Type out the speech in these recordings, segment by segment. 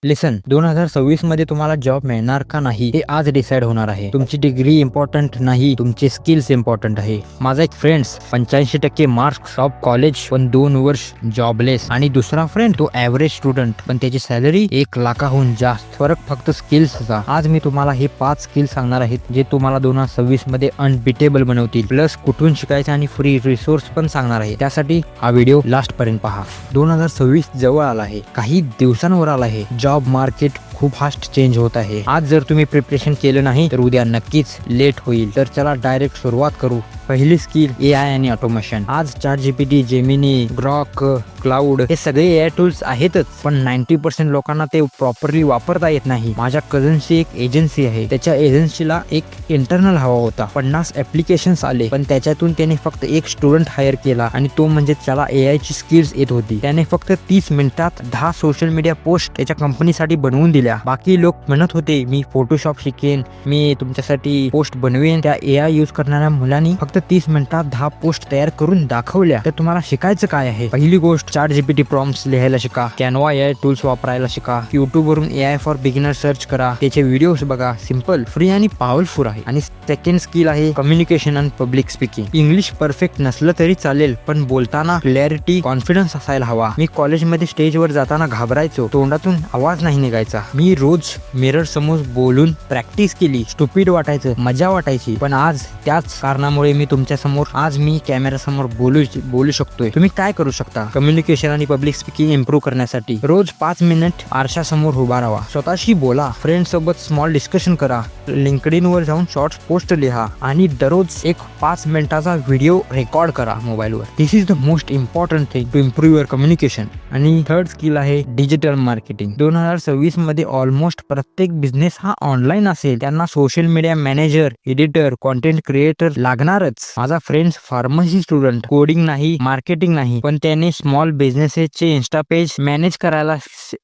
लिसन, 2026 मध्ये तुम्हाला जॉब मिळणार का नाही हे आज डिसाइड होणार आहे. तुमची डिग्री इम्पॉर्टंट नाही, तुमचे स्किल्स इम्पॉर्टंट आहे. माझा एक फ्रेंड्स 85% मार्क्स, टॉप कॉलेज पण 2 वर्ष जॉबलेस, आणि दुसरा फ्रेंड तो ऍव्हरेज स्टुडंट पण त्याची सॅलरी 1 लाखाहून जास्त. फरक फक्त स्किल्सचा. आज मी तुम्हाला हे 5 स्किल्स सांगणार आहेत जे तुम्हाला 2026 मध्ये अनबिटेबल बनवतील. प्लस कुठून शिकायचं आणि फ्री रिसोर्स पण सांगणार आहे. त्यासाठी हा व्हिडिओ लास्ट पर्यंत पहा. 2026 जवळ आला आहे, काही दिवसांवर आला आहे. जॉब मार्केट खूप फास्ट चेंज होत आहे. आज जर तुम्ही प्रिपरेशन केलं नाही तर उद्या नक्कीच लेट होईल. तर चला डायरेक्ट सुरुवात करू. पहिली स्किल AI आणि ऑटोमेशन. आज ChatGPT, जेमिनी, ग्रॉक, क्लाउड हे सगळे AI टूल्स आहेतच, पण 90% लोकांना ते प्रॉपरली वापरता येत नाही. माझ्या कझनची एक एजन्सी आहे, त्याच्या एजन्सीला एक इंटरनल हवा होता. 50 ऍप्लिकेशन्स आले, पण त्याच्यातून त्याने फक्त एक स्टुडंट हायर केला, आणि तो म्हणजे त्याला AI ची स्किल्स येत होती. त्याने फक्त 30 मिनिटात 10 सोशल मीडिया पोस्ट त्याच्या कंपनीसाठी बनवून दिल्या. बाकी लोक म्हणत होते मी फोटोशॉप शिकेन, मी तुमच्यासाठी पोस्ट बनवेन. त्या AI यूज करणाऱ्या मुलांनी फक्त 30 मिनिटात 10 पोस्ट तयार करून दाखवल्या. तर तुम्हाला शिकायचं काय आहे? पहिली गोष्ट, ChatGPT प्रॉम्प्ट्स लिहायला शिका. कॅनवा AI टूल्स वापरायला शिका. YouTube वरून AI फॉर बिगिनर सर्च करा, त्याचे व्हिडिओज बघा. सिंपल, फ्री आणि पॉवरफुल आहे. आणि सेकंड स्किल आहे कम्युनिकेशन आणि पब्लिक स्पीकिंग. इंग्लिश परफेक्ट नसलं तरी चालेल, पण बोलताना क्लॅरिटी, कॉन्फिडन्स असायला हवा. मी कॉलेजमध्ये स्टेजवर जाताना घाबरायचो, तोंडातून आवाज नाही निघायचा. मी रोज मिरर समोर बोलून प्रॅक्टिस केली. स्टुपिड वाटायचं, मजा वाटायची, पण आज त्याच कारणामुळे मी तुमच्या समोर आज मी कॅमेरा समोर बोलू शकतोय. तुम्ही काय करू शकता कम्युनिकेशन आणि पब्लिक स्पीकिंग इम्प्रूव्ह करण्यासाठी? रोज 5 मिनिट आरशा समोर उभा राहा, स्वतःशी बोला, फ्रेंड सोबत स्मॉल डिस्कशन करा, लिंक्डइन वर जाऊन शॉर्ट्स पोस्ट लिहा, आणि दररोज एक 5 मिनिटाचा व्हिडिओ रेकॉर्ड करा मोबाईलवर. This is the most important thing to improve your communication. आणि थर्ड स्किल आहे डिजिटल मार्केटिंग. 2026 मध्ये ऑलमोस्ट प्रत्येक बिझनेस हा ऑनलाईन असेल. त्यांना social media manager, editor, content creator लागणारच. माझा फ्रेंड्स फार्मसी स्टुडंट, कोडिंग नाही, मार्केटिंग नाही, पण त्याने स्मॉल बिझनेसेसचे इन्स्टा पेज मॅनेज करायला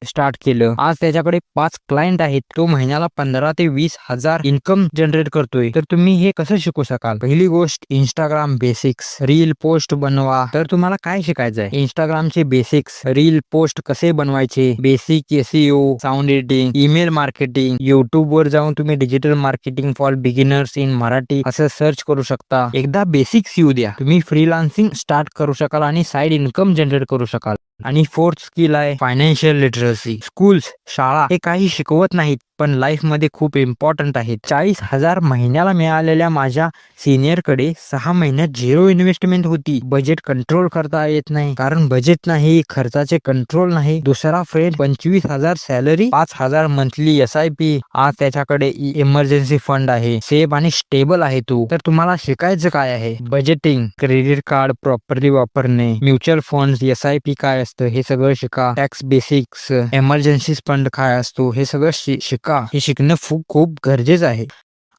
स्टार्ट केलं. आज त्याच्याकडे 5 क्लायंट आहेत. तो महिन्याला 15 ते 20 हजार इन्कम जनरेट करतोय. तर तुम्ही हे कसं शिकू शकाल? पहिली गोष्ट, इंस्टाग्राम बेसिक्स. रील पोस्ट बनवा. तर तुम्हाला काय शिकायचंय? इंस्टाग्रामचे बेसिक्स, रील पोस्ट कसे बनवायचे, basic SEO, sound editing, email marketing. YouTube वर जाऊन तुम्ही digital marketing for beginners in Marathi असं सर्च करू शकता. एकदा बेसिक्स येऊ द्या, तुम्ही फ्रीलान्सिंग स्टार्ट करू शकाल आणि साइड इन्कम जनरेट करू शकाल. आणि फोर्थ स्किल आहे फायनान्शियल लिटरसी. स्कूल्स, शाळा हे काही शिकवत नाहीत, पण लाईफ मध्ये खूप इम्पॉर्टंट आहेत. 40,000 महिन्याला मिळालेल्या माझ्या सिनियर कडे 6 महिन्यात 0 इन्व्हेस्टमेंट होती. बजेट कंट्रोल करता येत नाही, कारण बजेट नाही, खर्चाचे कंट्रोल नाही. दुसरा फ्रेंड 25,000 सॅलरी, 5,000 मंथली SIP. आज त्याच्याकडे इमर्जन्सी फंड आहे, सेफ आणि स्टेबल आहे. तर तुम्हाला शिकायचं काय आहे? बजेटिंग, क्रेडिट कार्ड प्रॉपरली वापरणे, म्युच्युअल फंड, SIP काय असतं हे सगळं शिका. टॅक्स बेसिक्स, इमर्जन्सी फंड काय असतो हे सगळं शिका. हे शिकणं खूप गरजेचं आहे.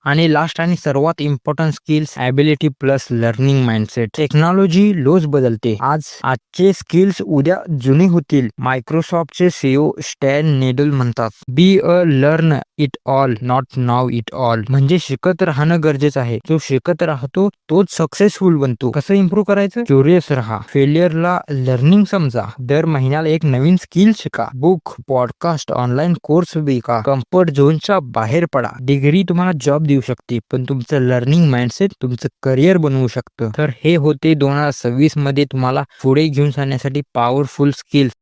आणि लास्ट आणि सर्वात important skills, ability plus learning mindset. Technology रोज बदलते. आजचे स्किल्स उद्या जुने होतील. मायक्रोसॉफ्टचे CEO स्टॅन नेडल म्हणतात, be a learn it all, not now it all. म्हणजे शिकत राहणं गरजेचं आहे. जो शिकत राहतो तोच सक्सेसफुल बनतो. कसं इम्प्रूव्ह करायचं? क्युरियस राहा, फेलियरला लर्निंग समजा, दर महिन्याला एक नवीन स्किल शिका, बुक, पॉडकास्ट, ऑनलाईन कोर्स शिका, कम्फर्ट झोनच्या बाहेर पडा. डिग्री तुम्हाला जॉब देऊ शकते, पण तुमचं लर्निंग माइंडसेट तुमचं करिअर बनवू शकतं. तर हे होते 2026 मध्ये तुम्हाला पुढे घेऊन जाण्यासाठी पॉवरफुल स्किल्स.